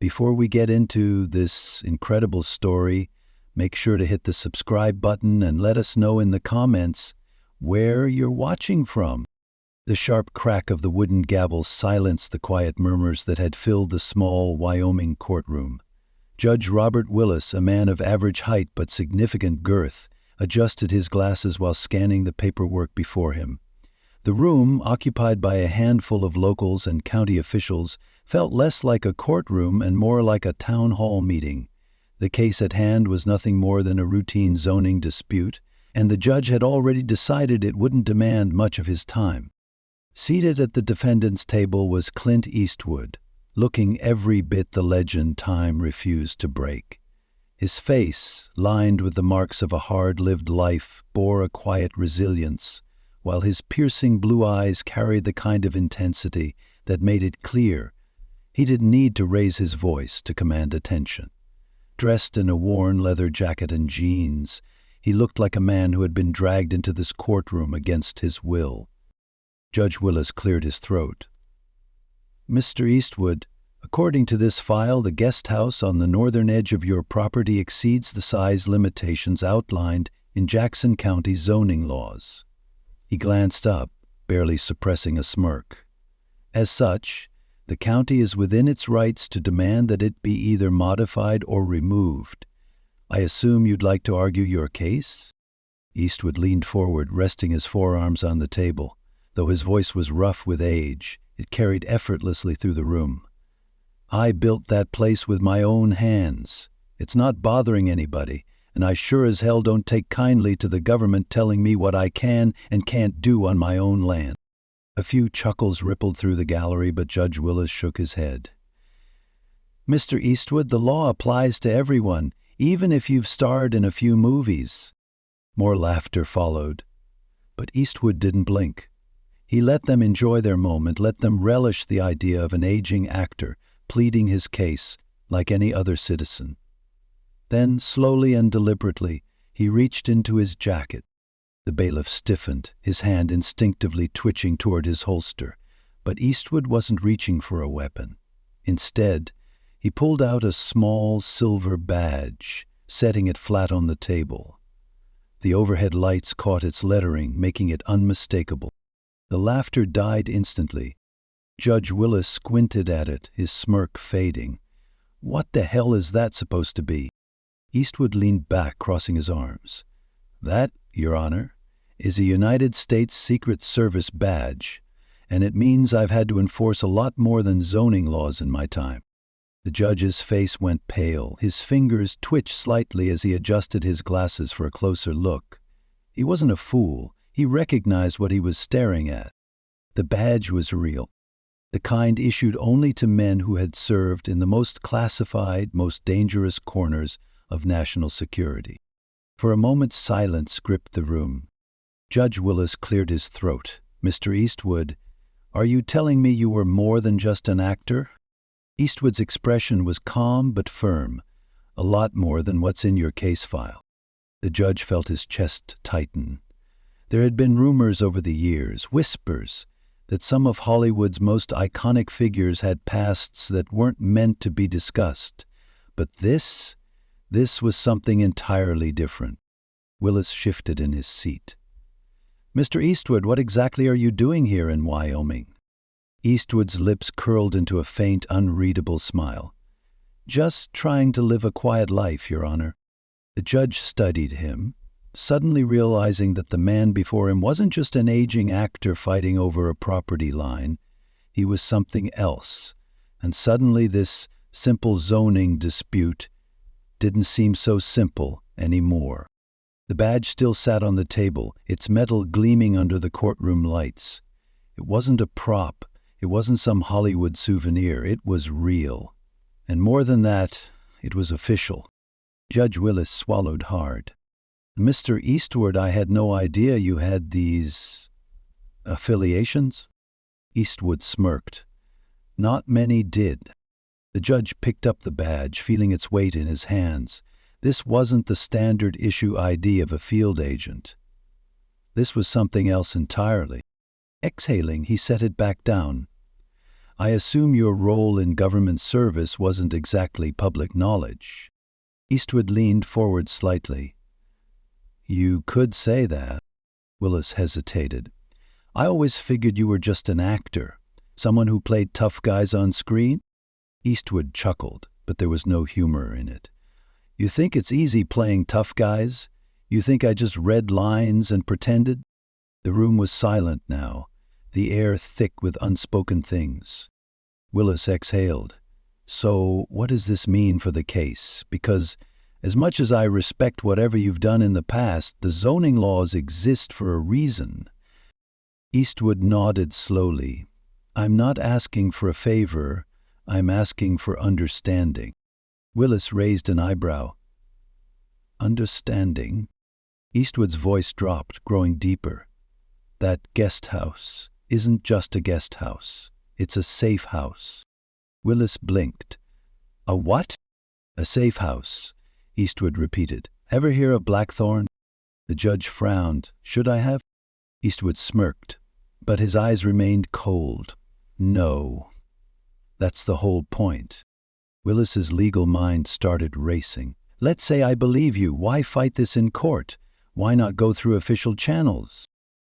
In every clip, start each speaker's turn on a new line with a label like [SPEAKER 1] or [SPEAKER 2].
[SPEAKER 1] Before we get into this incredible story, make sure to hit the subscribe button and let us know in the comments where you're watching from. The sharp crack of the wooden gavel silenced the quiet murmurs that had filled the small Wyoming courtroom. Judge Robert Willis, a man of average height but significant girth, adjusted his glasses while scanning the paperwork before him. The room, occupied by a handful of locals and county officials, felt less like a courtroom and more like a town hall meeting. The case at hand was nothing more than a routine zoning dispute, and the judge had already decided it wouldn't demand much of his time. Seated at the defendant's table was Clint Eastwood, looking every bit the legend time refused to break. His face, lined with the marks of a hard-lived life, bore a quiet resilience, while his piercing blue eyes carried the kind of intensity that made it clear he didn't need to raise his voice to command attention. Dressed in a worn leather jacket and jeans, he looked like a man who had been dragged into this courtroom against his will. Judge Willis cleared his throat. "Mr. Eastwood, according to this file, the guest house on the northern edge of your property exceeds the size limitations outlined in Jackson County zoning laws." He glanced up, barely suppressing a smirk. "As such, the county is within its rights to demand that it be either modified or removed. I assume you'd like to argue your case?" Eastwood leaned forward, resting his forearms on the table. Though his voice was rough with age, it carried effortlessly through the room. "I built that place with my own hands. It's not bothering anybody, and I sure as hell don't take kindly to the government telling me what I can and can't do on my own land." A few chuckles rippled through the gallery, but Judge Willis shook his head. "Mr. Eastwood, the law applies to everyone, even if you've starred in a few movies." More laughter followed, but Eastwood didn't blink. He let them enjoy their moment, let them relish the idea of an aging actor pleading his case like any other citizen. Then, slowly and deliberately, he reached into his jacket. The bailiff stiffened, his hand instinctively twitching toward his holster. But Eastwood wasn't reaching for a weapon. Instead, he pulled out a small silver badge, setting it flat on the table. The overhead lights caught its lettering, making it unmistakable. The laughter died instantly. Judge Willis squinted at it, his smirk fading. "What the hell is that supposed to be?" Eastwood leaned back, crossing his arms. "That, Your Honor, is a United States Secret Service badge, and it means I've had to enforce a lot more than zoning laws in my time." The judge's face went pale. His fingers twitched slightly as he adjusted his glasses for a closer look. He wasn't a fool. He recognized what he was staring at. The badge was real, the kind issued only to men who had served in the most classified, most dangerous corners of national security. For a moment, silence gripped the room. Judge Willis cleared his throat. "Mr. Eastwood, are you telling me you were more than just an actor?" Eastwood's expression was calm but firm, a lot more than what's in your case file. The judge felt his chest tighten. There had been rumors over the years, whispers, that some of Hollywood's most iconic figures had pasts that weren't meant to be discussed. But this was something entirely different. Willis shifted in his seat. "Mr. Eastwood, what exactly are you doing here in Wyoming?" Eastwood's lips curled into a faint, unreadable smile. "Just trying to live a quiet life, Your Honor." The judge studied him, suddenly realizing that the man before him wasn't just an aging actor fighting over a property line. He was something else, and suddenly this simple zoning dispute didn't seem so simple anymore. The badge still sat on the table, its metal gleaming under the courtroom lights. It wasn't a prop. It wasn't some Hollywood souvenir. It was real. And more than that, it was official. Judge Willis swallowed hard. "Mr. Eastwood, I had no idea you had these affiliations." Eastwood smirked. "Not many did." The judge picked up the badge, feeling its weight in his hands. This wasn't the standard issue ID of a field agent. This was something else entirely. Exhaling, he set it back down. I assume your role in government service wasn't exactly public knowledge. Eastwood leaned forward slightly. You could say that. Willis hesitated. I always figured you were just an actor, someone who played tough guys on screen. Eastwood chuckled, but there was no humor in it. You think it's easy playing tough guys? You think I just read lines and pretended? The room was silent now, the air thick with unspoken things. Willis exhaled. So, what does this mean for the case? Because, as much as I respect whatever you've done in the past, the zoning laws exist for a reason. Eastwood nodded slowly. I'm not asking for a favor. I'm asking for understanding. Willis raised an eyebrow. Understanding? Eastwood's voice dropped, growing deeper. That guest house isn't just a guest house. It's a safe house. Willis blinked. A what? A safe house, Eastwood repeated. Ever hear of Blackthorn? The judge frowned. Should I have? Eastwood smirked, but his eyes remained cold. No. That's the whole point. Willis's legal mind started racing. Let's say I believe you. Why fight this in court? Why not go through official channels?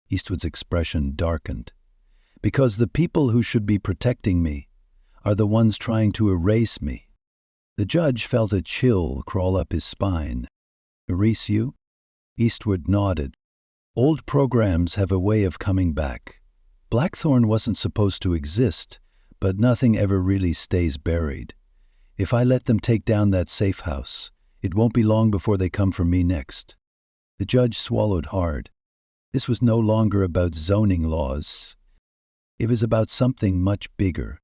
[SPEAKER 1] Eastwood's expression darkened. Because the people who should be protecting me are the ones trying to erase me. The judge felt a chill crawl up his spine. Erase you? Eastwood nodded. Old programs have a way of coming back. Blackthorn wasn't supposed to exist, but nothing ever really stays buried. If I let them take down that safe house, it won't be long before they come for me next. The judge swallowed hard. This was no longer about zoning laws. It was about something much bigger,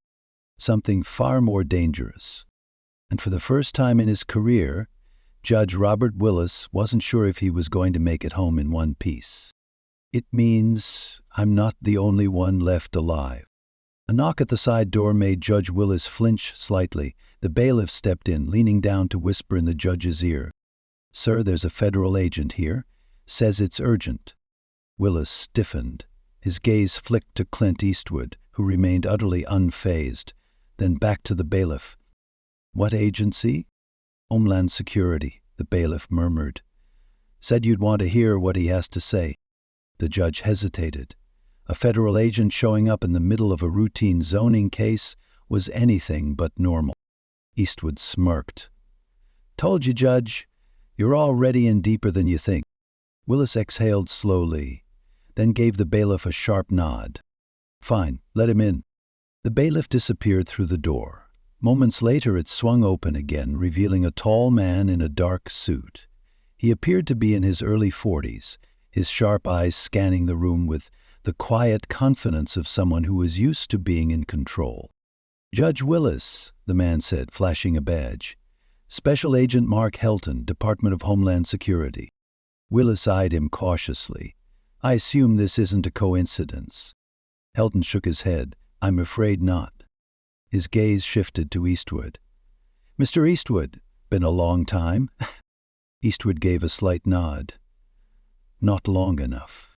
[SPEAKER 1] something far more dangerous. And for the first time in his career, Judge Robert Willis wasn't sure if he was going to make it home in one piece. It means I'm not the only one left alive. A knock at the side door made Judge Willis flinch slightly. The bailiff stepped in, leaning down to whisper in the judge's ear. Sir, there's a federal agent here. Says it's urgent. Willis stiffened. His gaze flicked to Clint Eastwood, who remained utterly unfazed, then back to the bailiff. What agency? Homeland Security, the bailiff murmured. Said you'd want to hear what he has to say. The judge hesitated. A federal agent showing up in the middle of a routine zoning case was anything but normal. Eastwood smirked. Told you, Judge. You're already in deeper than you think. Willis exhaled slowly, then gave the bailiff a sharp nod. Fine, let him in. The bailiff disappeared through the door. Moments later it swung open again, revealing a tall man in a dark suit. He appeared to be in his early 40s, his sharp eyes scanning the room with the quiet confidence of someone who was used to being in control. Judge Willis, the man said, flashing a badge. Special Agent Mark Helton, Department of Homeland Security. Willis eyed him cautiously. I assume this isn't a coincidence. Helton shook his head. I'm afraid not. His gaze shifted to Eastwood. Mr. Eastwood, been a long time? Eastwood gave a slight nod. Not long enough.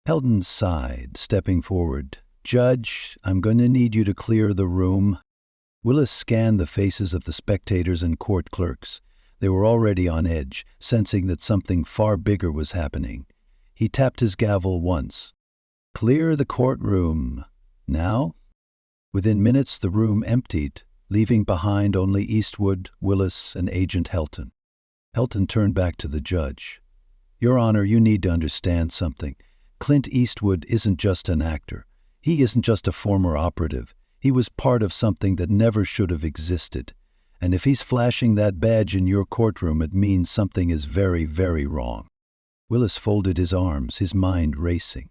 [SPEAKER 1] Helton sighed, stepping forward. Judge, I'm going to need you to clear the room. Willis scanned the faces of the spectators and court clerks. They were already on edge, sensing that something far bigger was happening. He tapped his gavel once. Clear the courtroom. Now? Within minutes the room emptied, leaving behind only Eastwood, Willis, and Agent Helton. Helton turned back to the judge. Your Honor, you need to understand something. Clint Eastwood isn't just an actor. He isn't just a former operative. He was part of something that never should have existed. And if he's flashing that badge in your courtroom, it means something is very, very wrong. Willis folded his arms, his mind racing.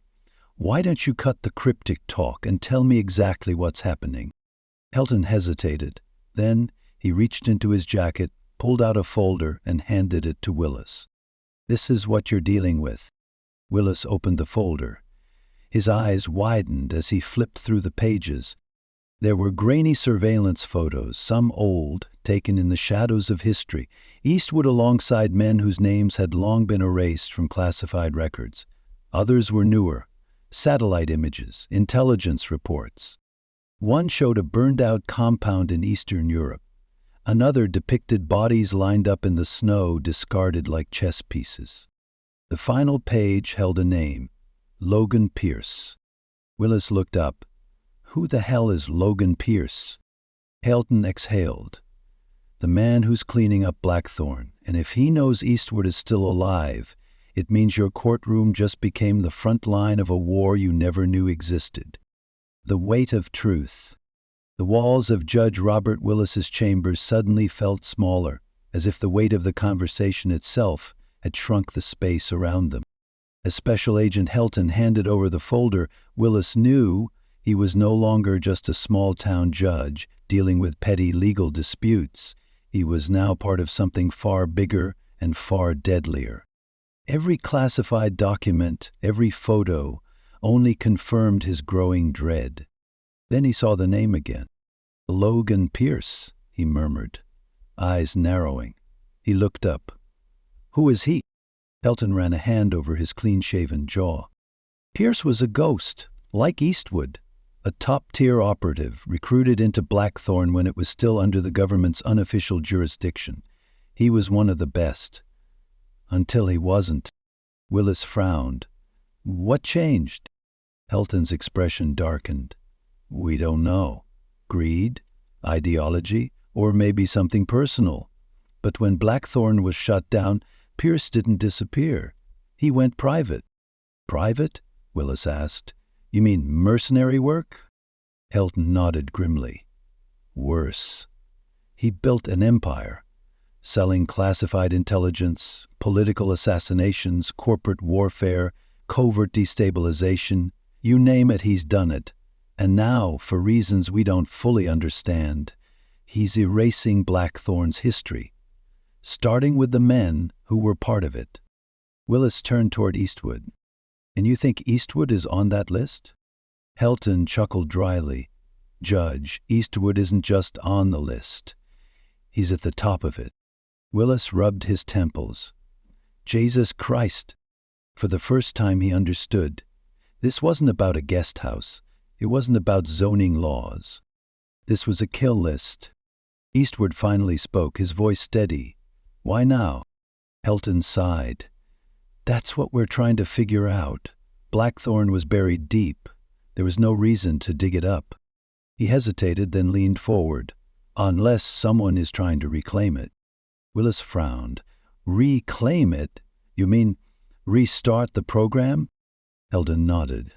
[SPEAKER 1] Why don't you cut the cryptic talk and tell me exactly what's happening? Helton hesitated. Then he reached into his jacket, pulled out a folder, and handed it to Willis. This is what you're dealing with. Willis opened the folder. His eyes widened as he flipped through the pages. There were grainy surveillance photos, some old, taken in the shadows of history, Eastwood alongside men whose names had long been erased from classified records. Others were newer, satellite images, intelligence reports. One showed a burned-out compound in Eastern Europe. Another depicted bodies lined up in the snow, discarded like chess pieces. The final page held a name, Logan Pierce. Willis looked up. Who the hell is Logan Pierce? Helton exhaled. The man who's cleaning up Blackthorn, and if he knows Eastwood is still alive, it means your courtroom just became the front line of a war you never knew existed. The weight of truth. The walls of Judge Robert Willis's chambers suddenly felt smaller, as if the weight of the conversation itself had shrunk the space around them. As Special Agent Helton handed over the folder, Willis knew he was no longer just a small-town judge dealing with petty legal disputes. He was now part of something far bigger and far deadlier. Every classified document, every photo, only confirmed his growing dread. Then he saw the name again. Logan Pierce, he murmured, eyes narrowing. He looked up. Who is he? Helton ran a hand over his clean-shaven jaw. Pierce was a ghost, like Eastwood, a top-tier operative recruited into Blackthorn when it was still under the government's unofficial jurisdiction. He was one of the best. Until he wasn't. Willis frowned. What changed? Helton's expression darkened. We don't know. Greed? Ideology? Or maybe something personal. But when Blackthorn was shut down, Pierce didn't disappear. He went private. Private? Willis asked. You mean mercenary work? Helton nodded grimly. Worse. He built an empire, selling classified intelligence, political assassinations, corporate warfare, covert destabilization. You name it, he's done it. And now, for reasons we don't fully understand, he's erasing Blackthorn's history, starting with the men who were part of it. Willis turned toward Eastwood. And you think Eastwood is on that list? Helton chuckled dryly. Judge, Eastwood isn't just on the list. He's at the top of it. Willis rubbed his temples. Jesus Christ! For the first time he understood. This wasn't about a guest house. It wasn't about zoning laws. This was a kill list. Eastwood finally spoke, his voice steady. Why now? Helton sighed. That's what we're trying to figure out. Blackthorn was buried deep. There was no reason to dig it up. He hesitated, then leaned forward. Unless someone is trying to reclaim it. Willis frowned. Reclaim it? You mean restart the program? Helton nodded.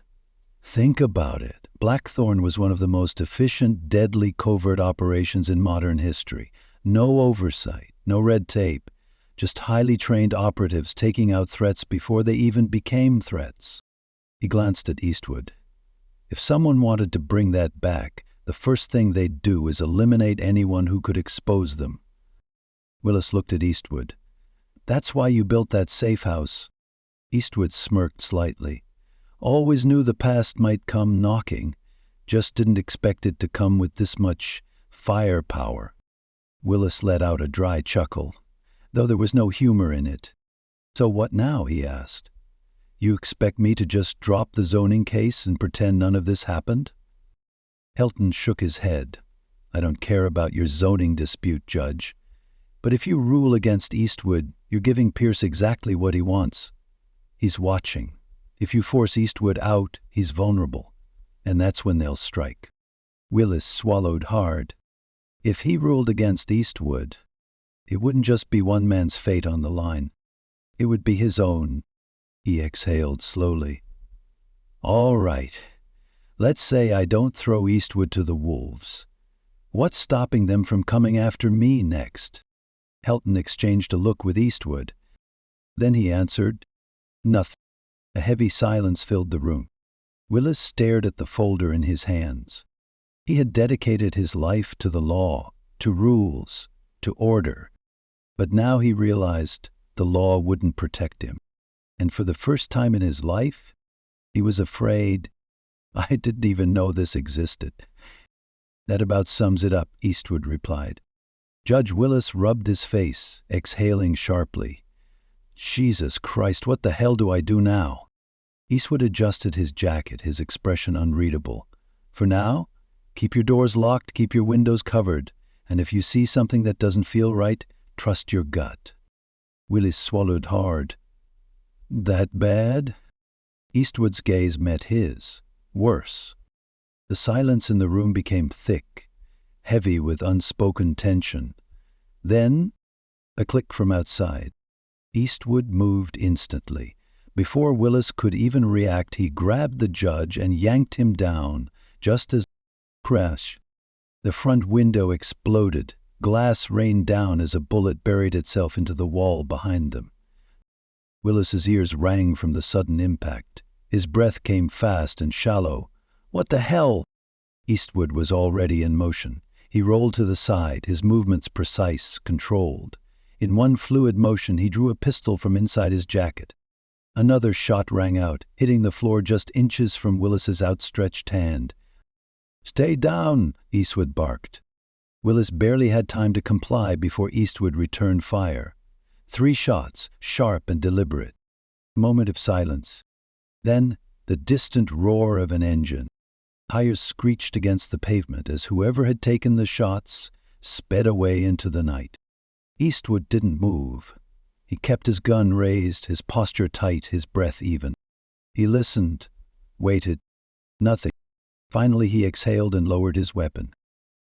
[SPEAKER 1] Think about it. Blackthorn was one of the most efficient, deadly covert operations in modern history. No oversight, no red tape. Just highly trained operatives taking out threats before they even became threats. He glanced at Eastwood. If someone wanted to bring that back, the first thing they'd do is eliminate anyone who could expose them. Willis looked at Eastwood. That's why you built that safe house. Eastwood smirked slightly. Always knew the past might come knocking. Just didn't expect it to come with this much firepower. Willis let out a dry chuckle, though there was no humor in it. So what now? He asked. You expect me to just drop the zoning case and pretend none of this happened? Helton shook his head. I don't care about your zoning dispute, Judge. But if you rule against Eastwood, you're giving Pierce exactly what he wants. He's watching. If you force Eastwood out, he's vulnerable. And that's when they'll strike. Willis swallowed hard. If he ruled against Eastwood, it wouldn't just be one man's fate on the line. It would be his own. He exhaled slowly. All right. Let's say I don't throw Eastwood to the wolves. What's stopping them from coming after me next? Helton exchanged a look with Eastwood. Then he answered, Nothing. A heavy silence filled the room. Willis stared at the folder in his hands. He had dedicated his life to the law, to rules, to order. But now he realized the law wouldn't protect him. And for the first time in his life, he was afraid. I didn't even know this existed. That about sums it up, Eastwood replied. Judge Willis rubbed his face, exhaling sharply. Jesus Christ, what the hell do I do now? Eastwood adjusted his jacket, his expression unreadable. For now, Keep your doors locked, keep your windows covered, and if you see something that doesn't feel right, trust your gut. Willis swallowed hard. That bad? Eastwood's gaze met his. Worse. The silence in the room became thick, heavy with unspoken tension. Then, a click from outside. Eastwood moved instantly. Before Willis could even react, he grabbed the judge and yanked him down, just as crash. The front window exploded. Glass rained down as a bullet buried itself into the wall behind them. Willis's ears rang from the sudden impact. His breath came fast and shallow. What the hell? Eastwood was already in motion. He rolled to the side, his movements precise, controlled. In one fluid motion, he drew a pistol from inside his jacket. Another shot rang out, hitting the floor just inches from Willis's outstretched hand. Stay down, Eastwood barked. Willis barely had time to comply before Eastwood returned fire. 3 shots, sharp and deliberate. A moment of silence. Then, the distant roar of an engine. Tires screeched against the pavement as whoever had taken the shots sped away into the night. Eastwood didn't move. He kept his gun raised, his posture tight, his breath even. He listened, waited. Nothing. Finally he exhaled and lowered his weapon.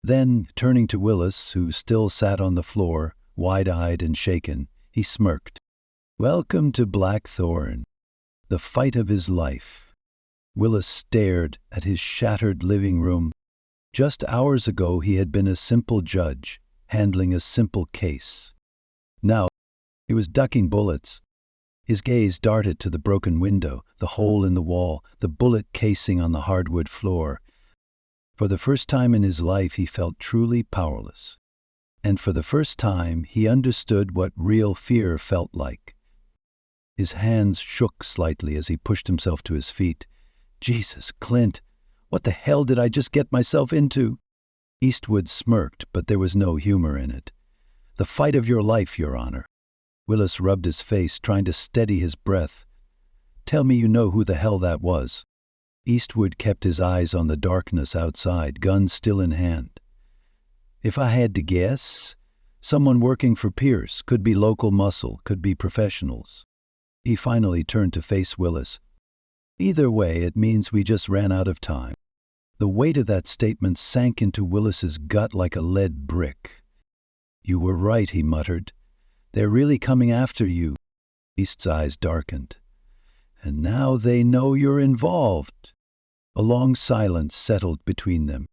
[SPEAKER 1] Then, turning to Willis, who still sat on the floor, wide-eyed and shaken, he smirked. Welcome to Blackthorn. The fight of his life. Willis stared at his shattered living room. Just hours ago he had been a simple judge, handling a simple case. Now, he was ducking bullets. His gaze darted to the broken window, the hole in the wall, the bullet casing on the hardwood floor. For the first time in his life he felt truly powerless. And for the first time he understood what real fear felt like. His hands shook slightly as he pushed himself to his feet. Jesus, Clint, what the hell did I just get myself into? Eastwood smirked, but there was no humor in it. The fight of your life, Your Honor. Willis rubbed his face, trying to steady his breath. Tell me you know who the hell that was. Eastwood kept his eyes on the darkness outside, gun still in hand. If I had to guess, someone working for Pierce, could be local muscle, could be professionals. He finally turned to face Willis. Either way, it means we just ran out of time. The weight of that statement sank into Willis's gut like a lead brick. You were right, he muttered. They're really coming after you. East's eyes darkened. And now they know you're involved. A long silence settled between them.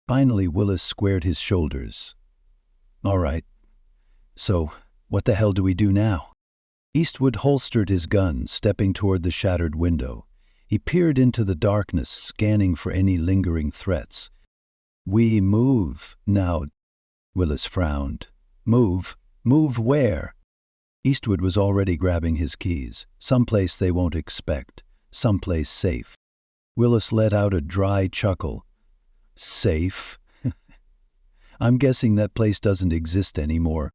[SPEAKER 1] Finally, Willis squared his shoulders. All right. So, what the hell do we do now? Eastwood holstered his gun, stepping toward the shattered window. He peered into the darkness, scanning for any lingering threats. We move now. Willis frowned. Move? Move where? Eastwood was already grabbing his keys. Someplace they won't expect. Someplace safe. Willis let out a dry chuckle. Safe? I'm guessing that place doesn't exist anymore.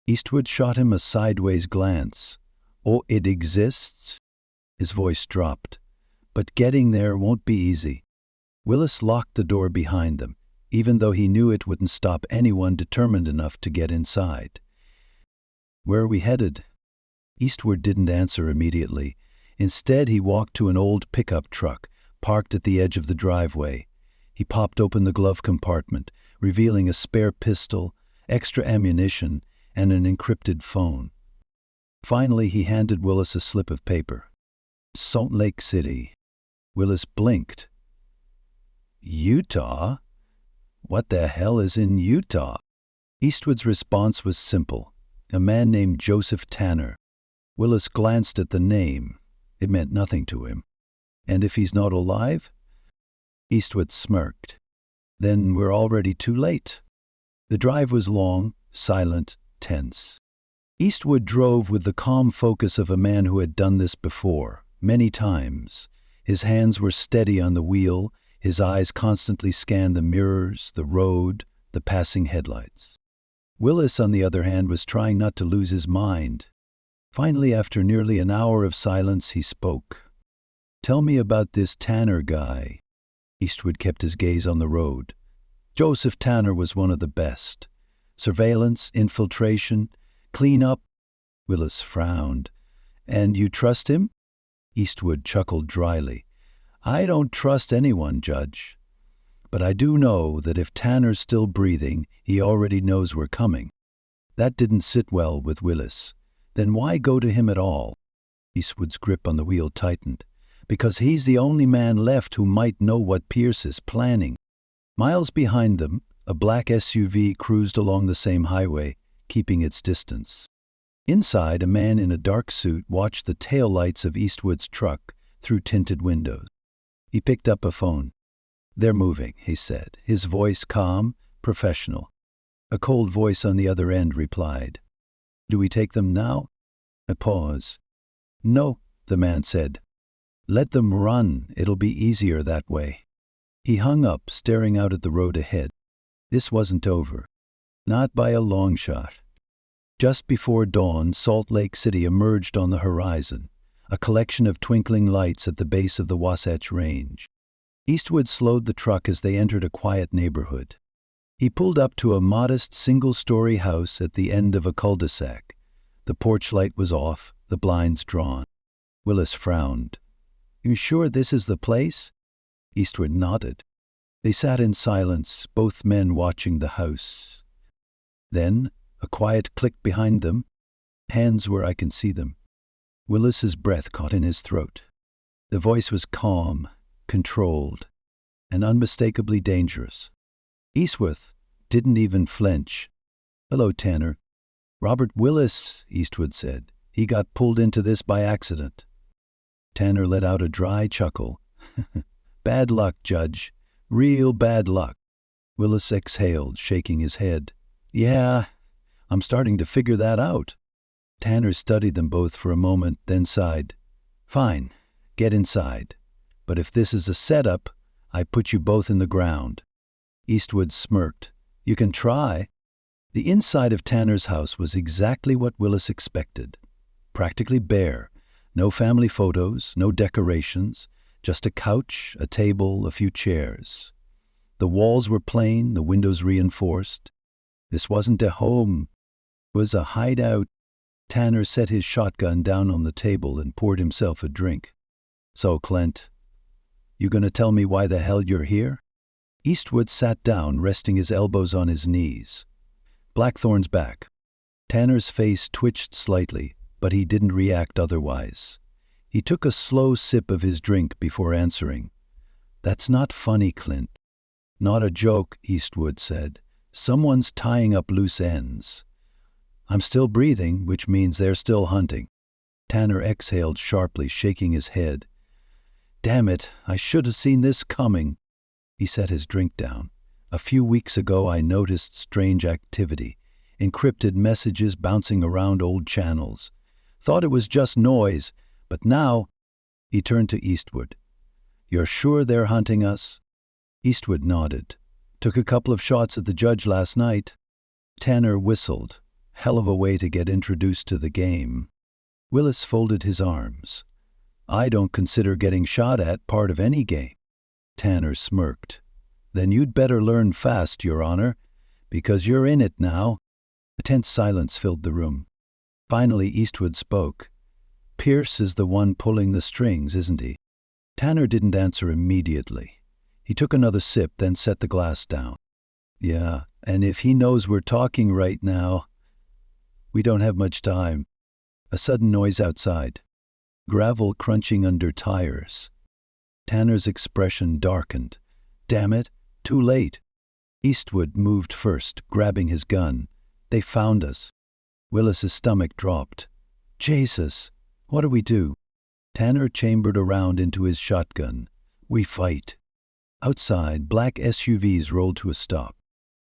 [SPEAKER 1] Eastwood shot him a sideways glance. Oh, it exists? His voice dropped. But getting there won't be easy. Willis locked the door behind them, even though he knew it wouldn't stop anyone determined enough to get inside. Where are we headed? Eastwood didn't answer immediately. Instead, he walked to an old pickup truck, parked at the edge of the driveway. He popped open the glove compartment, revealing a spare pistol, extra ammunition, and an encrypted phone. Finally, he handed Willis a slip of paper. Salt Lake City. Willis blinked. Utah? What the hell is in Utah? Eastwood's response was simple. A man named Joseph Tanner. Willis glanced at the name. It meant nothing to him. And if he's not alive? Eastwood smirked. Then we're already too late. The drive was long, silent, tense. Eastwood drove with the calm focus of a man who had done this before, many times. His hands were steady on the wheel, his eyes constantly scanned the mirrors, the road, the passing headlights. Willis, on the other hand, was trying not to lose his mind. Finally, after nearly an hour of silence, he spoke. Tell me about this Tanner guy. Eastwood kept his gaze on the road. Joseph Tanner was one of the best. Surveillance, infiltration, cleanup. Willis frowned. And you trust him? Eastwood chuckled dryly. I don't trust anyone, Judge. But I do know that if Tanner's still breathing, he already knows we're coming. That didn't sit well with Willis. Then why go to him at all? Eastwood's grip on the wheel tightened. Because he's the only man left who might know what Pierce is planning. Miles behind them, a black SUV cruised along the same highway, keeping its distance. Inside, a man in a dark suit watched the taillights of Eastwood's truck through tinted windows. He picked up a phone. They're moving, he said, his voice calm, professional. A cold voice on the other end replied. Do we take them now? A pause. No, the man said. Let them run. It'll be easier that way. He hung up, staring out at the road ahead. This wasn't over. Not by a long shot. Just before dawn, Salt Lake City emerged on the horizon, a collection of twinkling lights at the base of the Wasatch Range. Eastwood slowed the truck as they entered a quiet neighborhood. He pulled up to a modest single-story house at the end of a cul-de-sac. The porch light was off, the blinds drawn. Willis frowned. You sure this is the place? Eastwood nodded. They sat in silence, both men watching the house. Then, a quiet click behind them. Hands where I can see them. Willis's breath caught in his throat. The voice was calm, controlled, and unmistakably dangerous. Eastwood didn't even flinch. Hello, Tanner. Robert Willis, Eastwood said. He got pulled into this by accident. Tanner let out a dry chuckle. Bad luck, Judge. Real bad luck. Willis exhaled, shaking his head. Yeah, I'm starting to figure that out. Tanner studied them both for a moment, then sighed. Fine, get inside. But if this is a setup, I put you both in the ground. Eastwood smirked. You can try. The inside of Tanner's house was exactly what Willis expected. Practically bare. No family photos, no decorations, just a couch, a table, a few chairs. The walls were plain, the windows reinforced. This wasn't a home. It was a hideout. Tanner set his shotgun down on the table and poured himself a drink. So, Clint, you gonna tell me why the hell you're here? Eastwood sat down, resting his elbows on his knees. Blackthorn's back. Tanner's face twitched slightly, but he didn't react otherwise. He took a slow sip of his drink before answering. That's not funny, Clint. Not a joke, Eastwood said. Someone's tying up loose ends. I'm still breathing, which means they're still hunting. Tanner exhaled sharply, shaking his head. Damn it, I should have seen this coming. He set his drink down. A few weeks ago I noticed strange activity, encrypted messages bouncing around old channels. Thought it was just noise, but now... He turned to Eastwood. You're sure they're hunting us? Eastwood nodded. Took a couple of shots at the judge last night. Tanner whistled. Hell of a way to get introduced to the game. Willis folded his arms. I don't consider getting shot at part of any game. Tanner smirked. Then you'd better learn fast, Your Honor, because you're in it now. A tense silence filled the room. Finally, Eastwood spoke. Pierce is the one pulling the strings, isn't he? Tanner didn't answer immediately. He took another sip, then set the glass down. Yeah, and if he knows we're talking right now, we don't have much time. A sudden noise outside. Gravel crunching under tires. Tanner's expression darkened. Damn it, too late. Eastwood moved first, grabbing his gun. They found us. Willis's stomach dropped. Jesus, what do we do? Tanner chambered around into his shotgun. We fight. Outside, black SUVs rolled to a stop.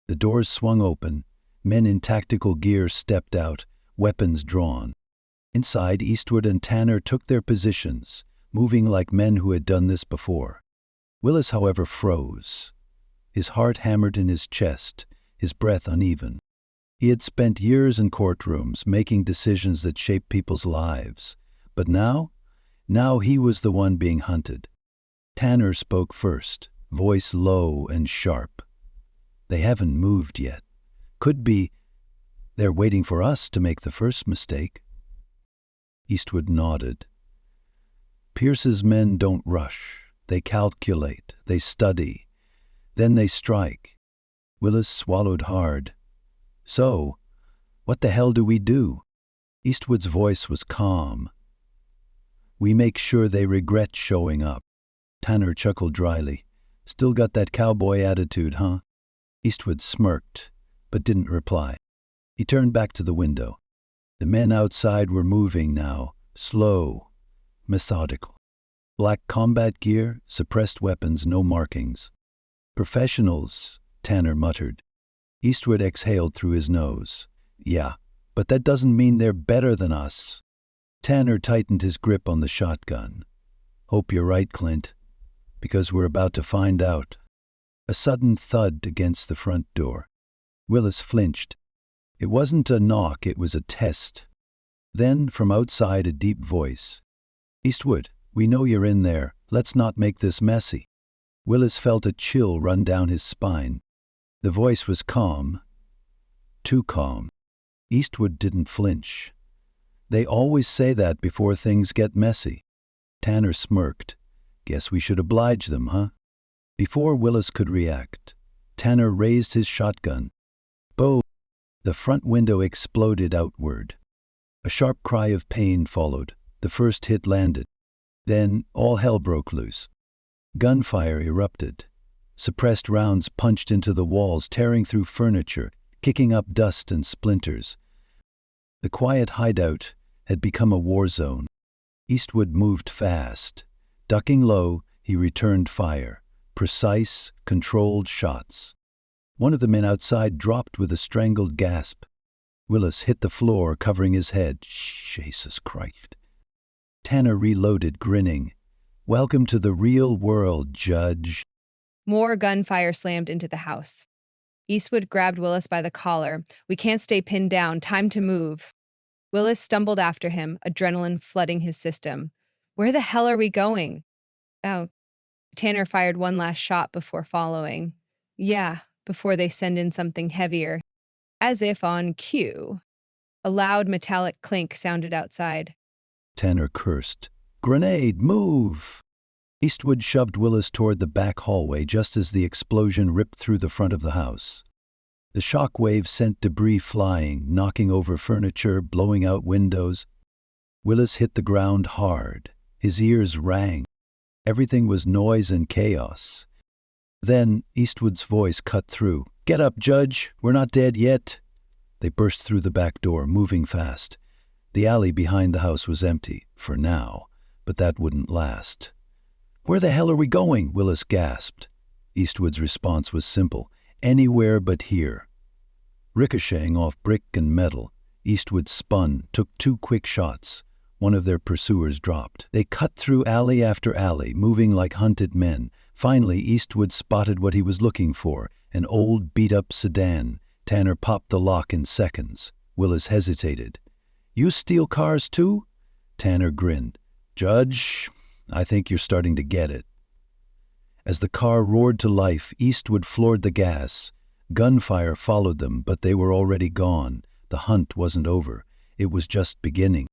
[SPEAKER 1] The doors swung open. Men in tactical gear stepped out, weapons drawn. Inside, Eastwood and Tanner took their positions, moving like men who had done this before. Willis, however, froze. His heart hammered in his chest, his breath uneven. He had spent years in courtrooms, making decisions that shaped people's lives. But now he was the one being hunted. Tanner spoke first, voice low and sharp. They haven't moved yet. Could be they're waiting for us to make the first mistake. Eastwood nodded. Pierce's men don't rush. They calculate. They study. Then they strike. Willis swallowed hard. So, what the hell do we do? Eastwood's voice was calm. We make sure they regret showing up. Tanner chuckled dryly. Still got that cowboy attitude, huh? Eastwood smirked, but didn't reply. He turned back to the window. The men outside were moving now, slow, methodical. Black combat gear, suppressed weapons, no markings. Professionals, Tanner muttered. Eastwood exhaled through his nose. Yeah, but that doesn't mean they're better than us. Tanner tightened his grip on the shotgun. Hope you're right, Clint, because we're about to find out. A sudden thud against the front door. Willis flinched. It wasn't a knock, it was a test. Then, from outside, a deep voice. Eastwood, we know you're in there. Let's not make this messy. Willis felt a chill run down his spine. The voice was calm. Too calm. Eastwood didn't flinch. They always say that before things get messy. Tanner smirked. Guess we should oblige them, huh? Before Willis could react, Tanner raised his shotgun. Boom! The front window exploded outward. A sharp cry of pain followed. The first hit landed. Then all hell broke loose. Gunfire erupted. Suppressed rounds punched into the walls, tearing through furniture, kicking up dust and splinters. The quiet hideout had become a war zone. Eastwood moved fast. Ducking low, he returned fire. Precise, controlled shots. One of the men outside dropped with a strangled gasp. Willis hit the floor, covering his head. Jesus Christ. Tanner reloaded, grinning. Welcome to the real world, Judge.
[SPEAKER 2] More gunfire slammed into the house. Eastwood grabbed Willis by the collar. We can't stay pinned down. Time to move. Willis stumbled after him, adrenaline flooding his system. Where the hell are we going? Oh, Tanner fired one last shot before following. Yeah, before they send in something heavier. As if on cue. A loud metallic clink sounded outside.
[SPEAKER 1] Tanner cursed. Grenade, move! Eastwood shoved Willis toward the back hallway just as the explosion ripped through the front of the house. The shock wave sent debris flying, knocking over furniture, blowing out windows. Willis hit the ground hard. His ears rang. Everything was noise and chaos. Then Eastwood's voice cut through. Get up, Judge. We're not dead yet. They burst through the back door, moving fast. The alley behind the house was empty, for now, but that wouldn't last. Where the hell are we going? Willis gasped. Eastwood's response was simple. Anywhere but here. Ricocheting off brick and metal, Eastwood spun, took 2 quick shots. One of their pursuers dropped. They cut through alley after alley, moving like hunted men. Finally, Eastwood spotted what he was looking for, an old beat-up sedan. Tanner popped the lock in seconds. Willis hesitated. You steal cars too? Tanner grinned. Judge, I think you're starting to get it. As the car roared to life, Eastwood floored the gas. Gunfire followed them, but they were already gone. The hunt wasn't over. It was just beginning.